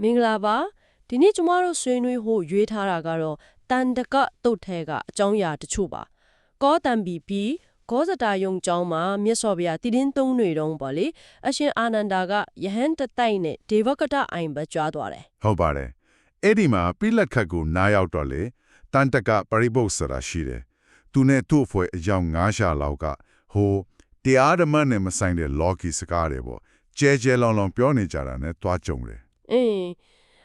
မင်္ဂလာပါဒီနေ့ကျမတို့ဆွေးနွေးဖို့ရွေးထားတာကတော့တန်တကတုတ်ထဲကအကြောင်းအရာတချို့ပါကောတံပီပြီးကောဇတာယုံကျောင်းမှာမြတ်စွာဘုရားတည်တင်းသုံးတွေတုံးပေါ့လေအရှင်အာနန္ဒာကယဟန်တတိုက်နဲ့ဒေဝကတအိုင်ဘကြွားသွားတယ်ဟုတ်ပါတယ်အဲ့ဒီမှာပြလက်ခတ်ကိုနားရောက်တော့လေတန်တကပရိပု္ပ္ပစရာရှိတယ်သူနဲ့သူ့ဖွဲ့အယောက်9ရှာလောက်ကဟိုတရားဓမ္မနဲ့မဆိုင်တဲ့လော်ကီစကားတွေပေါ့ကျဲကျဲလောင်လောင်ပြောနေကြတာနဲ့တွားကြုံတယ်အဲ့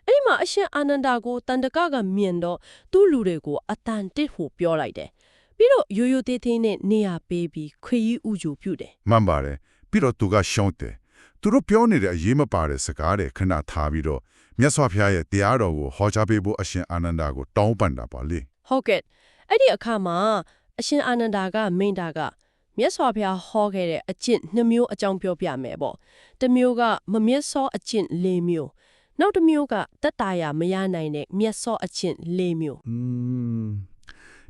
ဒီမှာအရှင်အာနန္ဒာကိုတန်တကကမြင်တော့သူ့လူတွေကိုအတန်တစ်ဖို့ပြောလိုက်တယ်ပြီးတော့ရိုးရိုးသေးသေးနဲ့နေရာပေးပြီးခွေကြီးဥကြိုပြုတယ်မှန်ပါတယ်ပြီးတော့သူကရှုံးတယ်သူတို့ပြောနေတဲ့အရေးမပါတဲ့စကားတွေခဏထားပြီးတော့မြတ်စွာဘုရားရဲ့တရားတော်ကိုဟောကြားပေးဖို့အရှင်အာနန္ဒာကိုတောင်းပန်တာပါလေဟုတ်ကဲ့အဲ့ဒီအခါမှာအရှင်အာနန္ဒာကမိန့်တာကမြတ်စွာဘုရားဟောခဲ့တဲ့အကျင့်2မျိုးအကြောင်းပြောပြမယ်ပေါ့တစ်မျိုးကမမျက်စောအကျင့်4မျိုးနောက်တစ်မျိုးကတက်တာရမရနိုင်တဲ့မျက်စောအကျင့်4မျိုး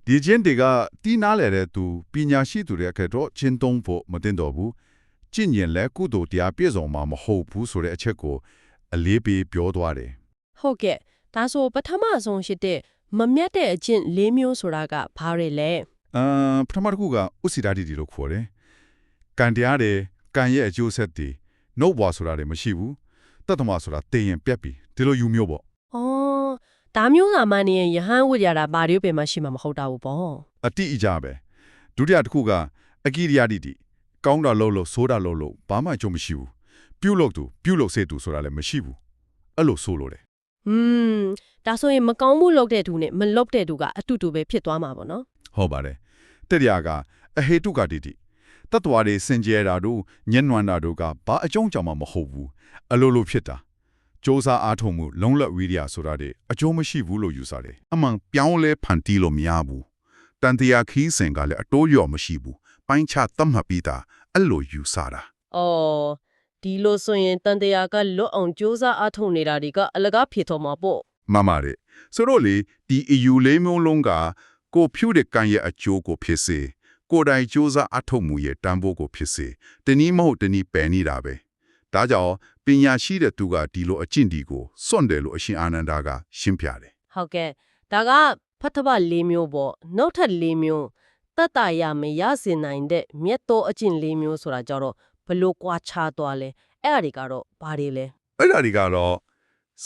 ဒီကျင့်တွေကတီးနားလေတဲ့သူပညာရှိသူတွေအခက်တော့ကျင့်သုံးဖို့မတင်တော့ဘူးကျင့်ရင်လည်းကုသိုလ်တရားပြည့်စုံမှာမဟုတ်ဘူးဆိုတဲ့အချက်ကိုအလေးပေးပြောသွားတယ်ဟုတ်ကဲ့ဒါဆိုပထမဆုံးရှိတဲ့မမျက်တဲ့အကျင့်4မျိုးဆိုတာကဘာတွေလဲပထမတစ်ခုကဥစီဓာတိတီလို့ခေါ်တယ်ကံတရားတွေကံရဲ့အကျိုးဆက်တွေနှုတ်ဘွားဆိုတာတွေမရှိဘူးတတ္တမဆိုတာတေရင်ပြက်ပြီဒီလိုယူမျိုးပေါ့ဒါမျိုးသာမန်နေရဟန်းဝိရတာဘာတွေပဲမှရှိမှာမဟုတ်တာဘူးပေါ့အတိအကျပဲဒုတိယတစ်ခုကအကိရိယာတိတိကောင်းတာလို့ဆိုးတာလို့ဘာမှအကျိုးမရှိဘူးပြုလုပ်သူပြုလုပ်စေသူဆိုတာလည်းမရှိဘူးအဲ့လိုဆိုလို့တယ်ဒါဆိုရင်မကောင်းမှုလုပ်တဲ့သူနဲ့မလုပ်တဲ့သူကအတူတူပဲဖြစ်သွားမှာပေါ့နော်ဟုတ်ပါတယ်တတိယကအဟေတုကတိတိတတ္တဝါတွေစင်ကြယ်တာတို့ညံ့နွမ်းတာတို့ကဘာအကြောင်းကြောင့်မှမဟုတ်ဘူးအလိုလိုဖြစ်တာစ조사အားထုတ်မှုလုံလဝိရိယဆိုတာတွေအကျိုးမရှိဘူးလို့ယူဆတယ်အမှန်ပြောင်းလဲဖန်တီးလို့မရဘူးတန်တရားခီးစင်ကလည်းအတိုးရော်မရှိဘူးပိုင်းခြားသတ်မှတ်ပြီးတာအဲ့လိုယူဆတာဒီလိုဆိုရင်တန်တရားကလွတ်အောင်စ조사အားထုတ်နေတာတွေကအလကားဖြစ်တော့မှာပေါ့မှန်ပါတယ်ဆိုတော့လေဒီအယူလေးမျိုးလုံးကကိုဖြူတဲ့ကံရဲ့အကျိုးကိုဖြစ်စေကိုယ်တိုင်စ조사အားထုတ်မှုရဲ့တန်ဖိုးကိုဖြစ်စေတနည်းမဟုတ်တနည်းပယ်နေတာပဲဒါကြောင့်ပညာရှိတဲ့သူကဒီလိုအကျင့်ဒီကိုစွန့်တယ်လို့အရှင်အာနန္ဒာကရှင်းပြတယ်ဟုတ်ကဲ့ဒါကဖတ်တပ၄မျိုးပေါ့နောက်ထပ်၄မျိုးတတ္တရမရစေနိုင်တဲ့မြတ်သောအကျင့်၄မျိုးဆိုတာကြတော့ဘလို့ကွာခြားသွားလဲအဲ့အရာတွေကတော့ဘာတွေလဲအဲ့ဒါတွေကတော့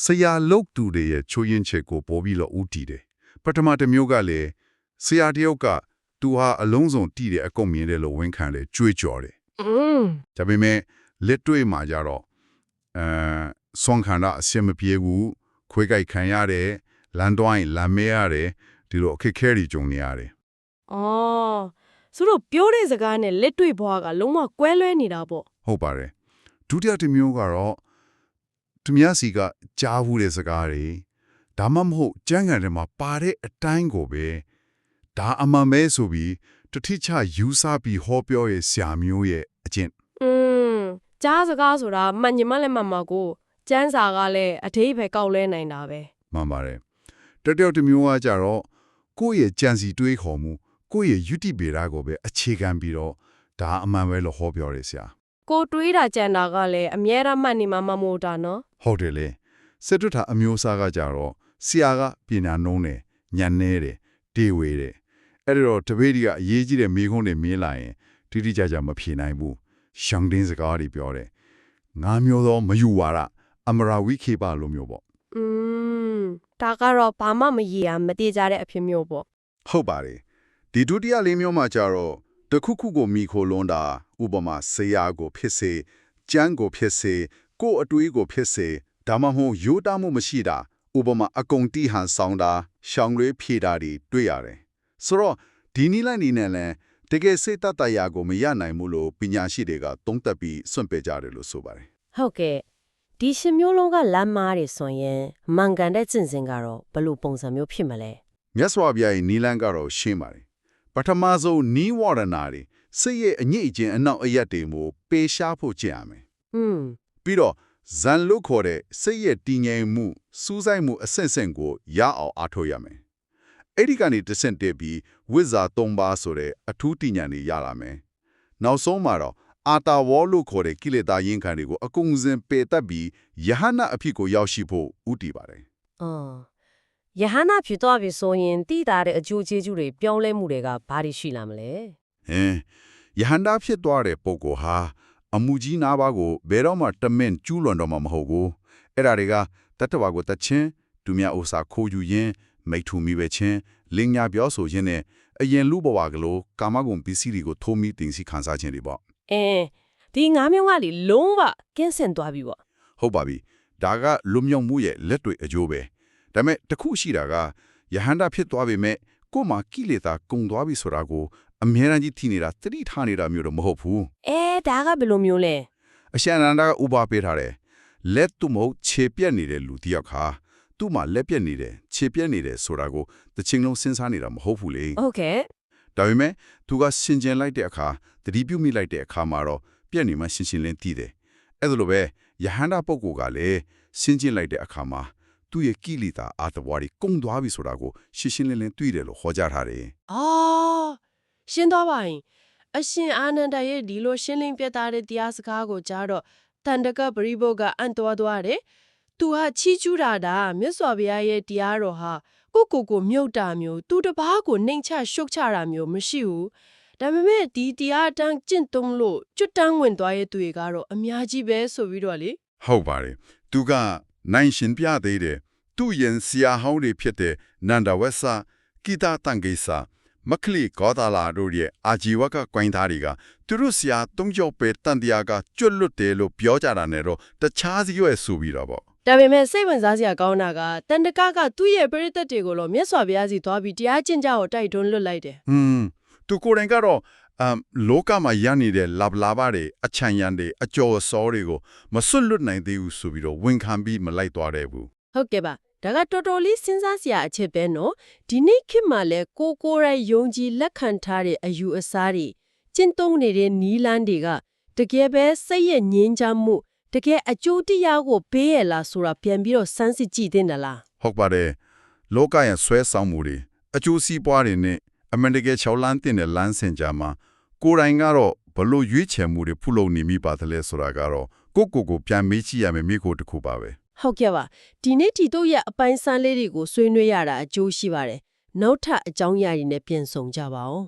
ဆရာလုတ်သူတွေရဲ့ချိုးယင်းချက်ကိုပို့ပြီးတော့ဦးတည်တယ်ပထမတစ်မျိုးကလည်းဆရာတယောက်ကသူဟာအလုံးစုံတည်တဲ့အကုန်မြင်တယ်လို့ဝန်ခံတယ်ကြွေးကြော်တယ်ဒါပေမဲ့လက်တွေ့မှာကြတော့ဆွန်ခန္ဓာအစင်မပြေဘူးခွေးကြိုက်ခံရတယ်လမ်းတွိုင်းလမ်းမဲရတယ်ဒီလိုအခက်ခဲတွေကြုံနေရတယ်ဆိုတော့ပြောတဲ့စကားနဲ့လက်တွေ့ဘဝကလုံးဝကွဲလွဲနေတာပေါ့ဟုတ်ပါတယ်ဒုတိယတစ်မျိုးကတော့သူများစီကကြားဘူးတဲ့စကားတွေဒါမှမဟုတ်ကျမ်းဂန်ထဲမှာပါတဲ့အတိုင်းကိုပဲဒါအမှန်ပဲဆိုပြီးတတိချယူဆပြီးဟောပြောရဲ့ဆရာမျိုးရဲ့အကျင့်ကြားစကားဆိုတာမှန်ညမလည်းမှန်မှာကိုကျမ်းစာကလည်းအသေးပဲကောက်လဲနိုင်တာပဲမှန်ပါတယ်တတိယတစ်မျိုးကကြတော့ကိုယ့်ရဲ့ကြံစီတွေးခေါ်မှုကိုယ့်ရဲ့ယုတိပေတာကိုပဲအခြေခံပြီးတော့ဒါအမှန်ပဲလို့ဟောပြောတယ်ဆရာကိုတွေးတာကြံတာကလည်းအမြဲတမ်းမှတ်နေမှာမမို့တာနော်ဟုတ်တယ်လေစတုထအမျိုးအစားကကြတော့ဆရာကပညာနှုံးတယ်ညံနေတယ်တေဝေတယ်အဲ့တော့တပည့်ကြီးကအရေးကြီးတဲ့မိခုံးတွေမင်းလာရင်တိတိကျကျမဖြေနိုင်ဘူးရှောင်းတင်းစကားတွေပြောတယ်ငါမျိုးသောမယူဝါဒအမရာဝိခေပလိုမျိုးပေါ့ဒါကတော့ဘာမှမရမတည်ကြတဲ့အဖြစ်မျိုးပေါ့ဟုတ်ပါတယ်ဒီဒုတိယလေးမျိုးမှာကြတော့တခုခုကိုမိခိုလွန်းတာဥပမာဆရာကိုဖြစ်စေကျမ်းကိုဖြစ်စေကိုယ်အတွေးကိုဖြစ်စေဒါမှမဟုတ်ရိုးသားမှုမရှိတာဥပမာအကုံတီဟန်ဆောင်တာရှောင်းရွေးဖြေတာတွေတွေ့ရတယ်ဆိုတော့ဒီနည်းလိုက်နေနဲ့လည်းတကယ်စိတ်တတ်တရားကိုမရနိုင်ဘူးလို့ပညာရှိတွေကသုံးသပ်ပြီးစွန့်ပယ်ကြတယ်လို့ဆိုပါတယ်ဟုတ်ကဲ့ဒီရှင်မျိုးလုံးကလမ်းမားတွေဆိုရင်မှန်ကန်တဲ့ကျင့်စဉ်ကတော့ဘယ်လိုပုံစံမျိုးဖြစ်မလဲမြတ်စွာဘုရားရဲ့နီလန်းကတော့ရှင်းပါတယ်ပထမဆုံးနီးဝရဏတွေစိတ်ရဲ့အညစ်အကြေးအနောက်အယက်တွေကိုပေရှားဖို့ကြည့်ရမယ်ပြီးတော့ဇန်လို့ခေါ်တဲ့စိတ်ရဲ့တည်ငြိမ်မှုစူးစိုက်မှုအဆင့်ဆင့်ကိုရအောင်အားထုတ်ရမယ်အဲ့ဒီကနေတဆင့်တက်ပြီးဝိဇ္ဇာ၃ပါးဆိုတဲ့အထူးတည်ဉာဏ်တွေရလာမယ်နောက်ဆုံးမှာတော့ အာတာဝေါလို့ခေါ်တဲ့ကိလေသာရင်ခံတွေကိုအကုန်စင်ပယ်တတ်ပြီးယဟနာအဖြစ်ကိုရောက်ရှိဖို့ဥတည်ပါတယ် ယဟနာဖြစ်သွားပြီဆိုရင်တည်တာတဲ့အကျိုးကျေးဇူးတွေပြောင်းလဲမှုတွေကဘာတွေရှိလာမလဲ ဟင်ယဟန္တာဖြစ်သွားတဲ့ပုဂ္ဂိုလ်ဟာအမှုကြီးနာပါးကိုဘယ်တော့မှတမင်ကျူးလွန်တော့မှာမဟုတ်ဘူးအဲ့ဒါတွေကတတ္တဝါကိုတတ်ချင်းသူများဥစ္စာခိုးယူရင်းမိတ်ထူမိပဲချင်းလင်ညာပြောဆိုခြင်းနဲ့အရင်လူဘဝကလေးကာမဂုဏ်ပစ္စည်းတွေကိုထိုးမိတင်စီခံစားခြင်းတွေပေါ့ ဒီငါးမျိုးကလေလုံးဝကင်းစင်သွားပြီပေါ့ ဟုတ်ပါပြီဒါကလွတ်မြောက်မှုရဲ့လက်တွေ့အကျိုးပဲဒါပေမဲ့တစ်ခုရှိတာကယဟန္တာဖြစ်သွားပြီမဲ့ကိုယ်မှာကိလေသာကုန်သွားပြီဆိုတာကိုအမြဲတမ်းကြီးထိနေတာတတိထားနေတာမျိုးတော့မဟုတ်ဘူး ဒါကဘယ်လိုမျိုးလဲ အရှင်အနန္ဒာကဥပပေးထားတယ်လက်သူမဟုတ်ခြေပြက်နေတဲ့လူတစ်ယောက်ခါသူ့မှာလက်ပြက်နေတယ်ခြေပြက်နေတယ်ဆိုတာကိုတစ်ချိန်လုံးစဉ်းစားနေတာမဟုတ်ဘူးလေ ဟုတ်ကဲ့ ဒါပေမဲ့သူကဆင်ခြင်လိုက်တဲ့အခါတတိပြုမိလိုက်တဲ့အခါမှာတော့ပြက်နေမှရှင်းရှင်းလင်းသိတယ်အဲ့ဒါလိုပဲယဟန္တာပုဂ္ဂိုလ်ကလည်းဆင်ခြင်လိုက်တဲ့အခါမှာသူ့ရဲ့ကိလေသာအာတဝါတွေကုန်သွားပြီဆိုတာကိုရှင်းရှင်းလင်းလင်းသိတယ်လို့ဟောကြားထားတယ် ရှင်းသွားပါရင်အရှင်အာနန္ဒာရဲ့ဒီလိုရှင်းလင်းပြသတဲ့တရားစကားကိုကြားတော့တန်တကပရိဘုတ်ကအံ့သွားတယ်သူဟာချီးကျူးတာမြတ်စွာဘုရားရဲ့တရားတော်ဟာကိုမြုပ်တာမျိုးသူတစ်ပါးကိုနှိမ်ချရှုတ်ချတာမျိုးမရှိဘူးဒါပေမဲ့ဒီတရားတန်းကျင့်သုံးလို့ကျွတ်တန်းဝင်သွားရဲ့သူတွေကတော့အများကြီးပဲဆိုပြီးတော့လေ ဟုတ်ပါတယ်သူကနိုင်ရှင်ပြသေးတယ်သူ့ရင်ဆရာဟောင်းတွေဖြစ်တဲ့နန္ဒဝက်ဆာကိတာတန်ဂေဆာမကလီကောဒါလာတို့ရဲ့အာဂျီဝကကွိုင်းသားတွေကသူတို့ဆရာတုံးကျော်ပဲတန်တရားကကျွတ်လွတ်တယ်လို့ပြောကြတာနဲ့တော့တခြားစီရွယ်ဆိုပြီးတော့ပေါ့ ဒါပေမဲ့စိတ်ဝင်စားစရာကောင်းတာကတန်တကကသူ့ရဲ့ပရိသတ်တွေကိုတော့မြတ်စွာဘုရားစီသွားပြီးတရားကျင့်ကြကိုတိုက်တွန်းလွတ်လိုက်တယ် သူကိုယ်တိုင်ကတော့လောကမှာရနေတဲ့လဘလာဘာတွေအချမ်းရံတွေအကျော်အစောတွေကိုမစွတ်လွတ်နိုင်သေးဘူးဆိုပြီးတော့ဝန်ခံပြီးမလိုက်သွားတဲ့ဘူး ဟုတ်ကဲ့ပါဒါကတော်တော်လေးစဉ်းစားစရာအချက်ပဲနော်ဒီနေ့ခေတ်မှာလဲကိုယ်တိုင်ယုံကြည်လက်ခံထားတဲ့အယူအဆတွေကျင့်သုံးနေတဲ့နီးလန်းတွေကတကယ်ပဲစိတ်ရဲ့ငြင်းချမ်းမှုတကယ်အကျိုးတရားကိုပေးရလားဆိုတာပြန်ပြီးတော့စမ်းစစ်ကြည့်သင့်တယ်လား ဟုတ်ပါတယ်လောကရဲ့ဆွဲဆောင်မှုတွေအကျိုးစီးပွားတွေနဲ့အမှန်တကယ်ချောလန်းတင်တဲ့လမ်းစဉ်ကြမှာကိုယ်တိုင်ကတော့ဘလို့ရွေးချယ်မှုတွေဖုလုပ်နေမိပါသလဲဆိုတာကတော့ကိုပြန်မေးကြည့်ရမယ်မိကိုတစ်ခုပါပဲ ဟုတ်ကဲ့ပါဒီနေ့ဒီတို့ရဲ့အပိုင်းစမ်းလေးတွေကိုဆွေးနွေးရတာအကျိုးရှိပါတယ်နောက်ထပ်အကြောင်းအရာတွေနဲ့ပြန်ဆောင်ကြပါဦး